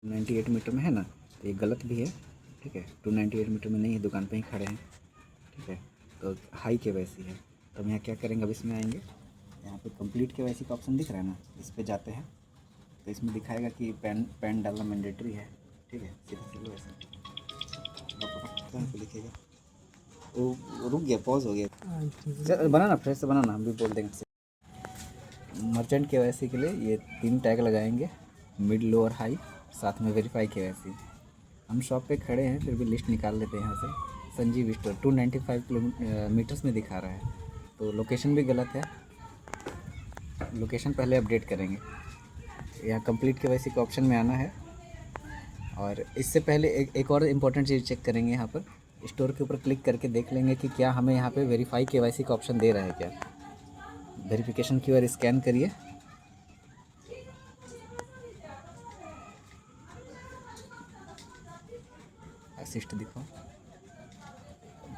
98 metre में है ना, तो ये गलत भी है। ठीक है, 298 मीटर में नहीं है, दुकान पे ही खड़े हैं। ठीक है, तो हाई केवाईसी है। तो हम यहाँ क्या करेंगे, अब इसमें आएंगे, यहाँ पे कंप्लीट केवाईसी का ऑप्शन दिख रहा है ना, इस पर जाते हैं तो इसमें दिखाएगा कि पैन डालना मैंडेटरी है। ठीक है, सीधा चलो ऐसे कहाँ पे लिखेगा, वो रुक गया, पॉज हो गया। चल बनाना, फ्रेश से बनाना, हम भी बोल देंगे। मर्चेंट केवाईसी के लिए ये 3 टैग लगाएंगे, मिड लोअर हाई, साथ में वेरीफाई केवाईसी। हम शॉप पे खड़े हैं, फिर भी लिस्ट निकाल लेते हैं यहाँ से। संजीव स्टोर 295 किलोमीटर्स में दिखा रहा है, तो लोकेशन भी गलत है। लोकेशन पहले अपडेट करेंगे। यहाँ कंप्लीट केवाईसी के ऑप्शन में आना है, और इससे पहले एक और इम्पोर्टेंट चीज़ चेक करेंगे। यहाँ पर स्टोर के ऊपर क्लिक करके देख लेंगे कि क्या हमें यहाँ पे वेरीफाई केवाईसी का ऑप्शन दे रहा है क्या। वेरिफिकेशन QR स्कैन करिए, असिस्ट दिखो,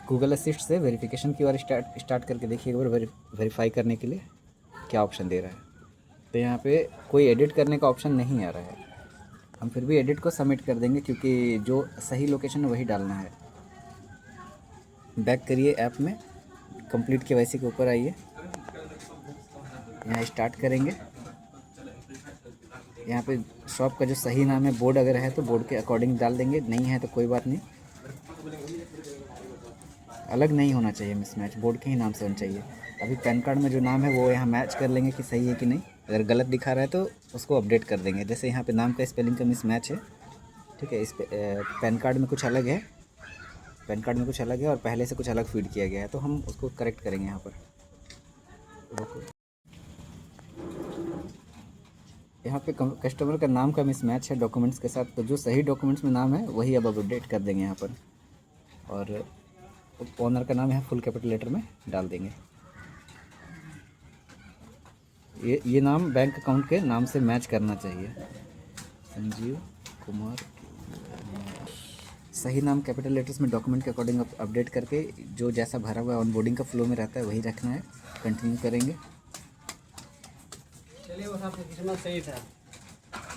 गूगल असिस्ट से वेरिफिकेशन QR स्टार्ट करके देखिए एक बार वेरीफाई करने के लिए क्या ऑप्शन दे रहा है। तो यहाँ पे कोई एडिट करने का ऑप्शन नहीं आ रहा है। हम फिर भी एडिट को सबमिट कर देंगे, क्योंकि जो सही लोकेशन है वही डालना है। बैक करिए ऐप में, कंप्लीट केवाईसी के ऊपर आइए, यहाँ स्टार्ट करेंगे। यहाँ पे शॉप का जो सही नाम है, बोर्ड अगर है तो बोर्ड के अकॉर्डिंग डाल देंगे, नहीं है तो कोई बात नहीं। अलग नहीं होना चाहिए मिसमैच, बोर्ड के ही नाम से होना चाहिए। अभी पैन कार्ड में जो नाम है वो यहाँ मैच कर लेंगे कि सही है कि नहीं। अगर गलत दिखा रहा है तो उसको अपडेट कर देंगे। जैसे यहाँ पे नाम का स्पेलिंग का मिसमैच है, ठीक है, इस पे पैन कार्ड में कुछ अलग है, पैन कार्ड में कुछ अलग है और पहले से कुछ अलग फीड किया गया है, तो हम उसको करेक्ट करेंगे। यहाँ पर यहाँ पे कस्टमर का नाम का मिसमैच है डॉक्यूमेंट्स के साथ, तो जो सही डॉक्यूमेंट्स में नाम है वही अब अपडेट कर देंगे यहाँ पर। और ओनर का नाम है फुल कैपिटल लेटर में डाल देंगे। ये नाम बैंक अकाउंट के नाम से मैच करना चाहिए। संजीव कुमार, सही नाम कैपिटल लेटर्स में डॉक्यूमेंट के अकॉर्डिंग अपडेट करके जो जैसा भरा हुआ ऑनबोर्डिंग का फ्लो में रहता है वही रखना है। कंटिन्यू करेंगे। चलिए वो साहब कितना सही था।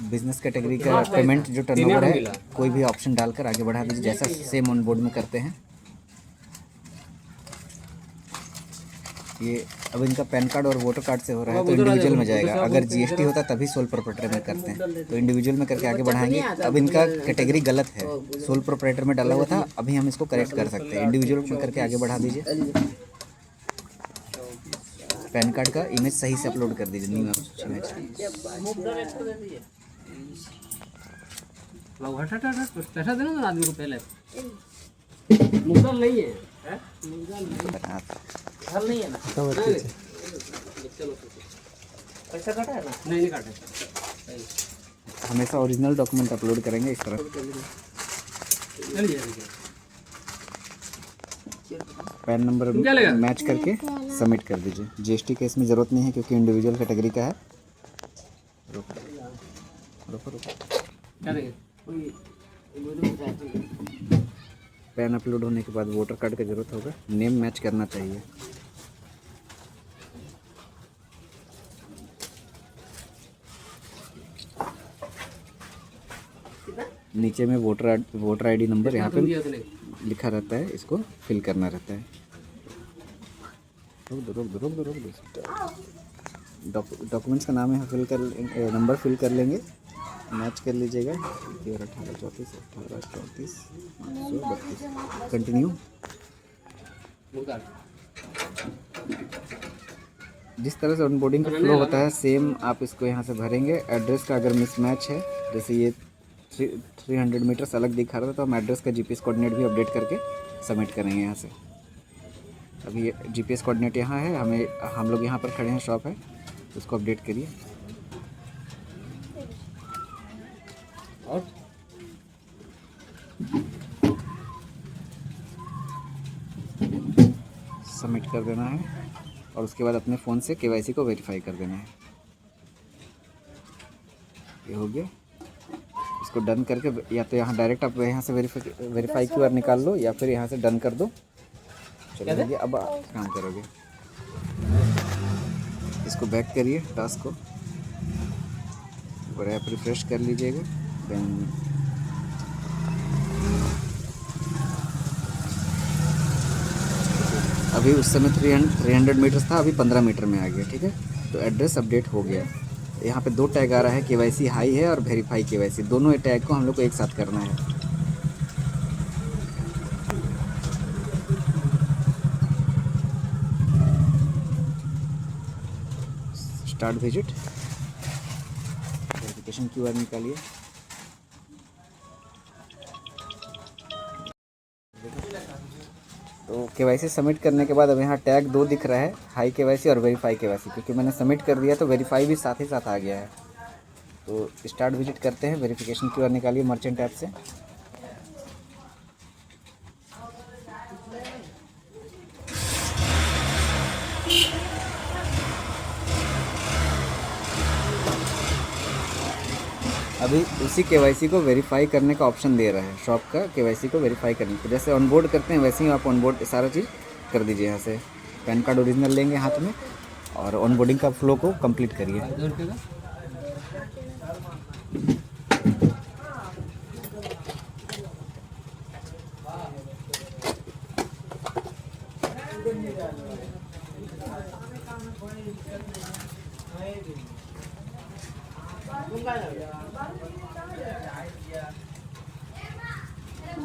बिजनेस कैटेगरी का पेमेंट जो टर्नओवर है कोई भी ऑप्शन डालकर आगे बढ़ा दीजिए, जैसा सेम ऑन बोर्ड में करते हैं। ये अब इनका पैन कार्ड और वोटर कार्ड से हो रहा है तो इंडिविजुअल में जाएगा। अगर GST होता तभी सोल प्रोप्राइटर में करते हैं, तो इंडिविजुअल में करके आगे बढ़ाएंगे। अब इनका कैटेगरी गलत है, सोल प्रोप्राइटर में डाला हुआ था, अभी हम इसको करेक्ट कर सकते हैं। इंडिविजुअल में करके आगे बढ़ा दीजिए। पैन कार्ड का इमेज सही से अपलोड कर दीजिए, न्यू इमेज। पैसा देना ना आदमी को पहले, मुगल नहीं है, हल नहीं है ना, पैसा काटा है ना, नहीं काटे। हमेशा ओरिजिनल डॉक्यूमेंट अपलोड करेंगे इस तरह। पैन नंबर मैच करके सबमिट कर दीजिए। GST के इसमें ज़रूरत नहीं है क्योंकि इंडिविजुअल कैटेगरी का है। रुको पैन अपलोड होने के बाद वोटर कार्ड का ज़रूरत होगा, नेम मैच करना चाहिए। नीचे में वोटर ID नंबर यहाँ पे लिखा रहता है, इसको फिल करना रहता है। रोक दो। डॉक्यूमेंट्स का नाम है, नंबर फिल कर लेंगे, मैच कर लीजिएगा। 1834 कंटिन्यू। जिस तरह से ऑनबोर्डिंग का फ्लो होता है सेम आप इसको यहाँ से भरेंगे। एड्रेस का अगर मिसमैच है, जैसे ये 300 मीटर्स अलग दिखा रहा था, तो हम एड्रेस का GPS कोऑर्डिनेट भी अपडेट करके सबमिट करेंगे यहाँ से। अभी ये GPS कोऑर्डिनेट यहाँ है, हम लोग यहाँ पर खड़े हैं, शॉप है, उसको अपडेट करिए और सबमिट कर देना है। और उसके बाद अपने फ़ोन से KYC को वेरीफाई कर देना है। ये हो गया। इसको डन करके या तो यहाँ डायरेक्ट आप यहाँ से वेरीफाई QR निकाल लो, या फिर यहाँ से डन कर दो। चलिए अब काम करोगे, इसको बैक करिए, टास्क को और ऐप रिफ्रेश कर लीजिएगा। देन अभी उस समय 300 मीटर्स था, अभी 15 मीटर में आ गया। ठीक है, तो एड्रेस अपडेट हो गया। यहाँ पे 2 टैग आ रहा है, KYC हाई है और वेरीफाई KYC, दोनों टैग को हम लोग को एक साथ करना है। स्टार्ट विजिट, वेरिफिकेशन QR निकालिए। तो KYC सबमिट करने के बाद अब यहाँ टैग 2 दिख रहा है, हाई KYC और वेरीफाई KYC, क्योंकि मैंने सबमिट कर दिया तो वेरीफाई भी साथ ही साथ आ गया है। तो स्टार्ट विजिट करते हैं, वेरिफिकेशन QR निकालिए मर्चेंट ऐप से। अभी उसी KYC को वेरीफाई करने का ऑप्शन दे रहा है, शॉप का KYC को वेरीफाई करने को। जैसे ऑनबोर्ड करते हैं वैसे ही आप ऑनबोर्ड सारा चीज़ कर दीजिए। यहाँ से पैन कार्ड ओरिजिनल लेंगे हाथ में और ऑनबोर्डिंग का फ्लो को कंप्लीट करिए।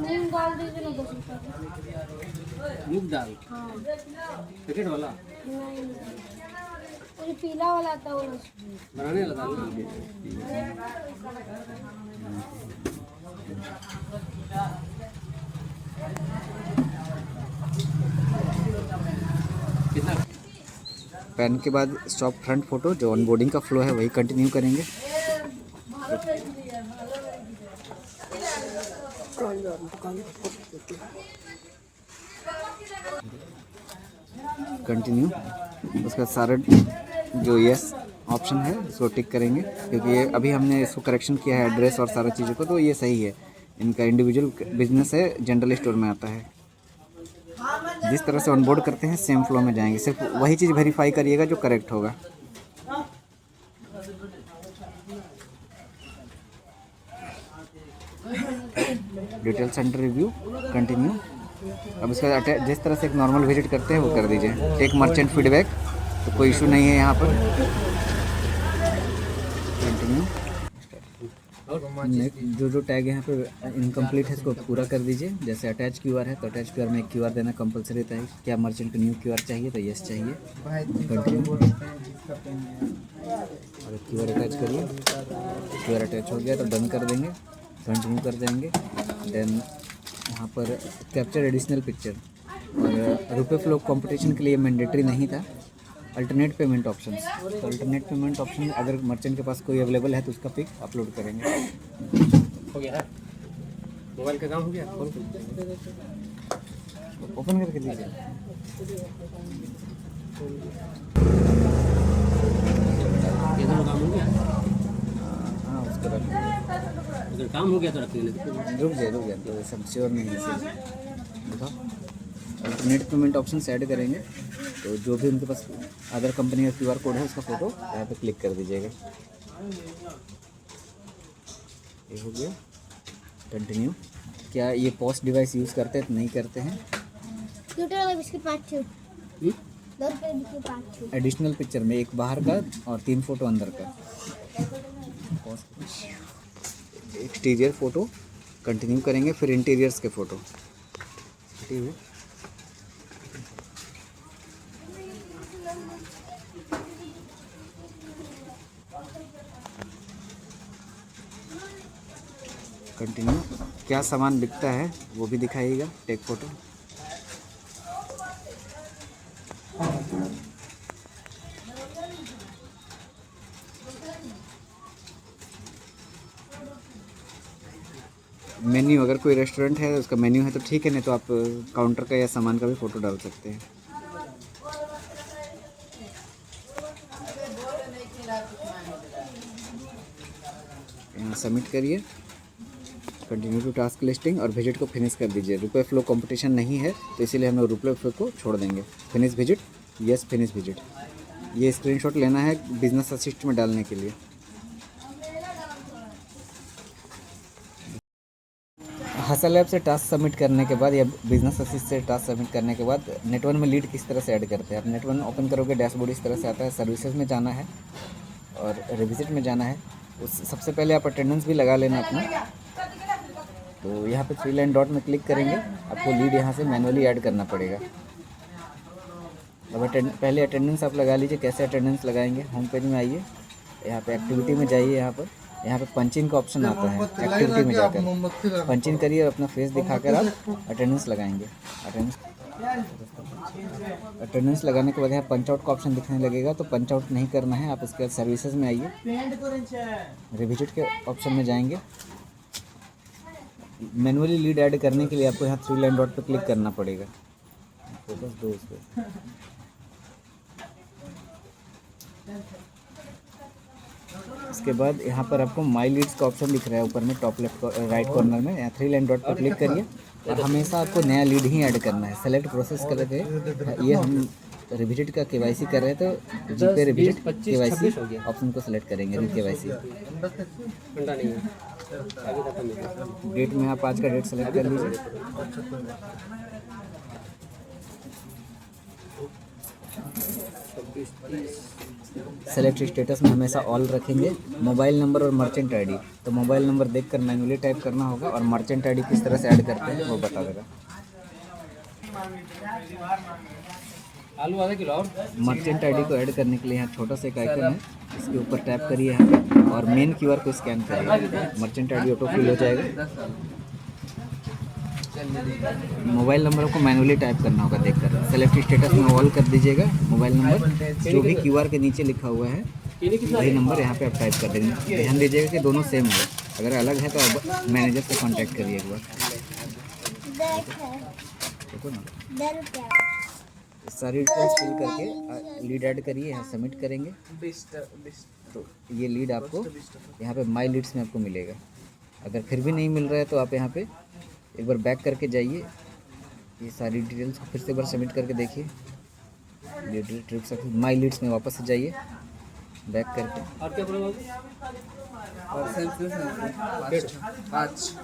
मूंग डाल दीजिए ना 10 रुपये। मूंग दाल हाँ पैकेट वाला नहीं, वो जो पीला वाला आता है वो बनाने वाला दाल। कितना? पैन के बाद शॉप फ्रंट फोटो, जो ऑनबोर्डिंग का फ्लो है वही कंटिन्यू करेंगे। कंटिन्यू, उसका सारा जो यस ऑप्शन है इसको टिक करेंगे, क्योंकि ये अभी हमने इसको करेक्शन किया है एड्रेस और सारा चीज़ों को, तो ये सही है। इनका इंडिविजुअल बिजनेस है, जनरल स्टोर में आता है। जिस तरह से ऑनबोर्ड करते हैं सेम फ्लो में जाएंगे, सिर्फ वही चीज़ वेरीफाई करिएगा जो करेक्ट होगा। Detail centre review continue. अब इसका जिस तरह से एक नॉर्मल विजिट करते हैं वो कर दीजिए। टेक मर्चेंट फीडबैक, तो कोई इशू नहीं है यहाँ पर। कंटिन्यू। जो टैग यहाँ पे इनकम्प्लीट है इसको पूरा कर दीजिए। जैसे अटैच QR है तो अटैच QR में एक QR देना कंपलसरी रहता है। क्या मर्चेंट को न्यू QR चाहिए तो यस चाहिए। कंटिन्यू और QR अटैच करिए। QR अटैच हो गया तो डन कर देंगे, कंटिन्यू कर देंगे। देन यहाँ पर कैप्चर एडिशनल पिक्चर, और रुपए फ्लो कंपटीशन के लिए मैंडेटरी नहीं था। अल्टरनेट पेमेंट ऑप्शन, तो अल्टरनेट पेमेंट ऑप्शन अगर मर्चेंट के पास कोई अवेलेबल है तो उसका पिक अपलोड करेंगे। हो गया है, मोबाइल का काम हो गया। ओपन करके दीजिए। ये दोनों काम हो गया। हाँ उसको रख, अगर काम हो गया तो रख लेंगे। रुक जाए तो सब श्योर नहीं है इसे देखो। अल्टरनेट पेमेंट ऑप्शन से ऐड करेंगे तो जो भी उनके पास अदर कंपनी का QR कोड है उसका फ़ोटो यहाँ पे क्लिक कर दीजिएगा। ये हो गया, कंटिन्यू। क्या ये पोस्ट डिवाइस यूज़ करते हैं तो नहीं करते हैं। बिस्किट 5 2 रुपये बिस्किट 5। एडिशनल पिक्चर में एक बाहर का और 3 फोटो अंदर का। एक्सटीरियर फ़ोटो कंटिन्यू करेंगे, फिर इंटीरियर्स के फ़ोटो। ठीक है, कंटिन्यू। क्या सामान बिकता है वो भी दिखाइएगा, टेक फोटो। मेन्यू, अगर कोई रेस्टोरेंट है उसका मेन्यू है तो ठीक है, नहीं तो आप काउंटर का या सामान का भी फ़ोटो डाल सकते हैं। यहाँ सबमिट करिए, कंटिन्यू टू टास्क लिस्टिंग और विजिट को फिनिश कर दीजिए। रुपए फ्लो कंपटीशन नहीं है तो इसीलिए हम लोग रुपए फ्लो को छोड़ देंगे। Finish visit, yes finish visit. ये स्क्रीनशॉट लेना है बिजनेस असिस्ट में डालने के लिए। हसल ऐप से टास्क सबमिट करने के बाद या बिजनेस असिस्ट से टास्क सबमिट करने के बाद नेटवन में लीड किस तरह से ऐड करते हैं। आप नेटवन ओपन करोगे, डैशबोर्ड इस तरह से आता है। सर्विसेज में जाना है और रिविजिट में जाना है। उस सबसे पहले आप अटेंडेंस भी लगा लेना अपना। तो यहाँ पे 3 लाइन डॉट में क्लिक करेंगे, आपको लीड यहाँ से मैनुअली ऐड करना पड़ेगा। अब पहले अटेंडेंस आप लगा लीजिए। कैसे अटेंडेंस लगाएंगे, होम पेज में आइए, यहाँ पे एक्टिविटी में जाइए। यहाँ पे पंचिंग का ऑप्शन आता है। एक्टिविटी में जाकर पंचिंग करिए और अपना फेस दिखाकर आप अटेंडेंस लगाएंगे। अटेंडेंस लगाने के बाद यहाँ पंच आउट का ऑप्शन दिखने लगेगा, तो पंच आउट नहीं करना है। आप उसके बाद सर्विसेज में आइए, रिविजिट के ऑप्शन में जाएंगे। मैनुअली लीड ऐड करने के लिए आपको यहाँ 3 लाइन डॉट पर क्लिक करना पड़ेगा। फोकस दो उस पर। उसके बाद यहाँ पर आपको माई लीड्स का ऑप्शन दिख रहा है ऊपर में टॉप लेफ्ट राइट कॉर्नर में। यहाँ 3 लाइन डॉट पर क्लिक करिए और हमेशा आपको नया लीड ही ऐड करना है। सेलेक्ट प्रोसेस करके ये हम रिविजिट का केवाईसी कर रहे हैं, तो जीपे रिविजिट केवाईसी ऑप्शन को सेलेक्ट करेंगे। री केवाईसी डेट में आप आज का डेट सेलेक्ट कर लीजिए। सेलेक्ट स्टेटस में हमेशा ऑल रखेंगे। मोबाइल नंबर और मर्चेंट आईडी, तो मोबाइल नंबर देखकर मैनुअली टाइप करना होगा और मर्चेंट आईडी किस तरह से ऐड करते हैं वो बता देगा। आलू आधा किलो और मर्चेंट आईडी को ऐड करने के लिए यहाँ छोटा सा एक आइकन है, इसके ऊपर टैप करिए यहाँ पे और मेन क्यूआर को स्कैन करिए। मर्चेंट आईडी ऑटो फिल हो जाएगा। मोबाइल नंबर आपको मैनुअली टाइप करना होगा देखकर। सेलेक्ट स्टेटस में ऑल कर दीजिएगा। मोबाइल नंबर जो भी क्यूआर के नीचे लिखा हुआ है वही नंबर यहाँ पे आप टाइप कर देंगे। ध्यान दीजिएगा कि दोनों सेम हो। अगर अलग है तो आप मैनेजर से कांटेक्ट करिए एक बार। देखो ना, सारी डिटेल्स फिल करके लीड ऐड करिए। यहाँ सबमिट करेंगे तो ये लीड आपको यहाँ पे माई लीड्स में आपको मिलेगा। अगर फिर भी नहीं मिल रहा है तो आप यहाँ पे एक बार बैक करके जाइए, ये सारी डिटेल्स फिर से एक बार सबमिट करके देखिए। माई लीड्स में वापस से जाइए बैक करके। और क्या बोलोगे? और सेल्फी 5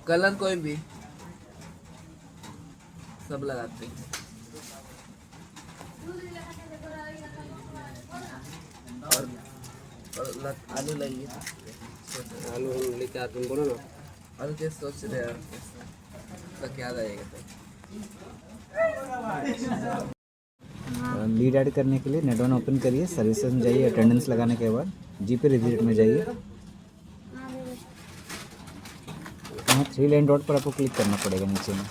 कलर कोई भी सब लगाते हैं। और आलू लाइए। आलू लेके आते बोलो ना। आलू कैसे सोच रहे हैं तो क्या रहेगा? लीड ऐड करने के लिए नेटवन ओपन करिए, सर्विसेज में जाइए, अटेंडेंस लगाने के बाद जीपे रिविजिट में जाइए। यहाँ 3 लाइन डॉट पर आपको क्लिक करना पड़ेगा नीचे में।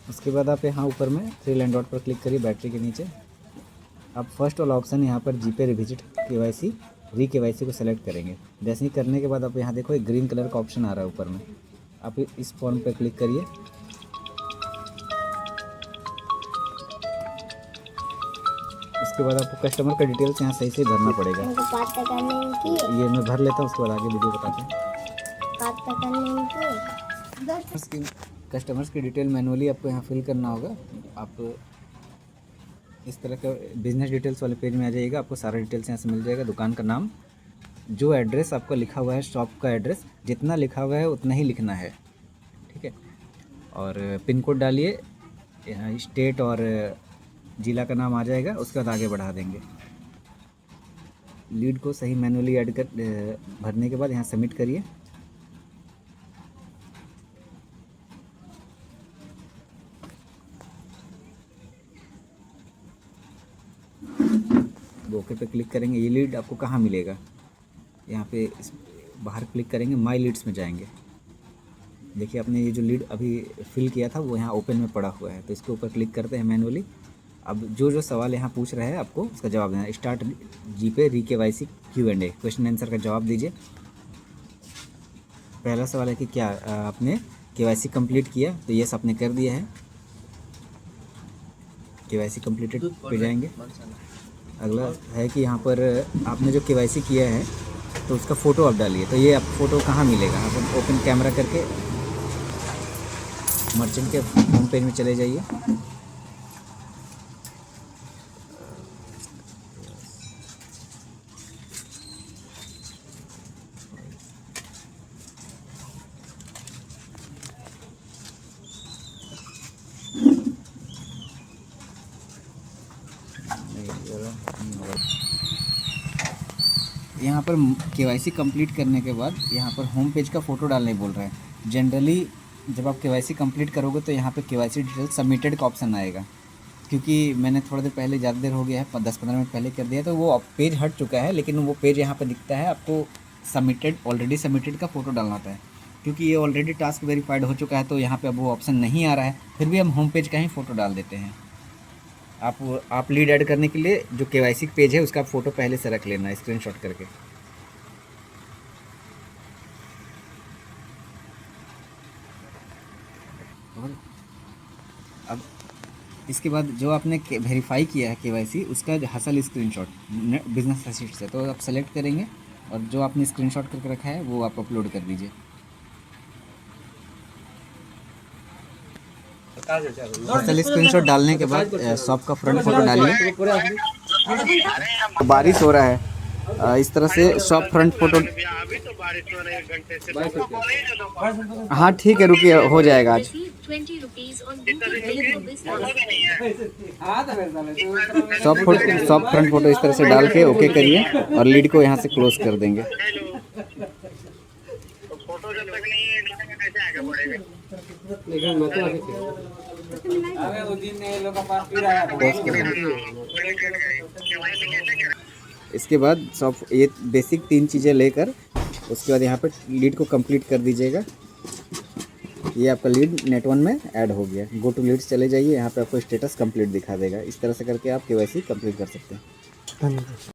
उसके बाद आप यहाँ ऊपर में 3 लाइन डॉट पर क्लिक करिए बैटरी के नीचे। आप फर्स्ट वाला ऑप्शन यहाँ पर जीपे रिविजिट केवाईसी री केवाईसी को सेलेक्ट करेंगे। जैसे ही करने के बाद आप यहाँ देखो एक ग्रीन कलर का ऑप्शन आ रहा है ऊपर में, आप इस फॉर्म पर क्लिक करिए। उसके बाद आपको कस्टमर का डिटेल्स यहाँ सही से भरना पड़ेगा। ये मैं भर लेता हूँ, उसके बाद आगे वीडियो बताते हैं। कस्टमर्स की डिटेल मैनुअली आपको यहाँ फिल करना होगा। आप इस तरह का बिजनेस डिटेल्स वाले पेज में आ जाइएगा, आपको सारा डिटेल्स यहाँ से मिल जाएगा। दुकान का नाम, जो एड्रेस आपका लिखा हुआ है, शॉप का एड्रेस जितना लिखा हुआ है उतना ही लिखना है, ठीक है। और पिन कोड डालिए, यहाँ स्टेट और ज़िला का नाम आ जाएगा। उसके बाद आगे बढ़ा देंगे। लीड को सही मैनुअली ऐड कर भरने के बाद यहाँ सबमिट करिए। ओके पे क्लिक करेंगे। ये लीड आपको कहाँ मिलेगा, यहाँ पे बाहर क्लिक करेंगे, माई लीड्स में जाएंगे। देखिए आपने ये जो लीड अभी फिल किया था वो यहाँ ओपन में पड़ा हुआ है, तो इसके ऊपर क्लिक करते हैं मैनुअली। अब जो सवाल यहाँ पूछ रहा है आपको उसका जवाब देना। स्टार्ट जीपे री केवाईसी Q&A, क्वेश्चन आंसर का जवाब दीजिए। पहला सवाल है कि क्या आपने केवाईसी कंप्लीट किया, तो यस आपने कर दिया है, केवाईसी कंप्लीटेड पे जाएंगे। अगला है कि यहाँ पर आपने जो केवाईसी किया है तो उसका फ़ोटो आप डालिए। तो ये आप फ़ोटो कहाँ मिलेगा, आप ओपन कैमरा करके मर्चेंट के होम पेज में चले जाइए। यहाँ पर केवाईसी कंप्लीट करने के बाद यहाँ पर होम पेज का फ़ोटो डालने बोल रहे हैं। जनरली जब आप केवाईसी कंप्लीट करोगे तो यहाँ पे केवाईसी डिटेल सबमिटेड का ऑप्शन आएगा, क्योंकि मैंने थोड़ा देर पहले, ज़्यादा देर हो गया है, 10-15 मिनट पहले कर दिया, तो वो पेज हट चुका है, लेकिन वो पेज यहाँ पर दिखता है आपको सबमिटेड, ऑलरेडी सबमिटेड का फ़ोटो डालना होता है। क्योंकि ये ऑलरेडी टास्क वेरीफाइड हो चुका है तो यहाँ पे अब वो ऑप्शन नहीं आ रहा है, फिर भी हम होम पेज का ही फ़ोटो डाल देते हैं। आप लीड ऐड करने के लिए जो केवाईसी पेज है उसका फ़ोटो पहले से रख लेना स्क्रीनशॉट करके। और अब इसके बाद जो आपने वेरीफाई किया है केवाईसी, उसका हसल स्क्रीनशॉट बिजनेस असिस्ट से, तो आप सेलेक्ट करेंगे और जो आपने स्क्रीनशॉट करके रखा है वो आप अपलोड कर दीजिए। हसल स्क्रीनशॉट डालने के बाद शॉप का फ्रंट फोटो डालिए। बारिश हो रहा है, इस तरह से शॉप फ्रंट फोटो। हाँ ठीक है, रुकिए, हो जाएगा आज। शॉप फ्रंट फोटो इस तरह से डाल के ओके करिए और लीड को यहाँ से क्लोज कर देंगे। इसके बाद सब ये बेसिक 3 चीज़ें लेकर उसके बाद यहाँ पर लीड को कंप्लीट कर दीजिएगा। ये आपका लीड नेट1 में ऐड हो गया। गो टू लीड्स चले जाइए, यहाँ पे आपको स्टेटस कंप्लीट दिखा देगा। इस तरह से करके आप केवाईसी कंप्लीट कर सकते हैं। धन्यवाद।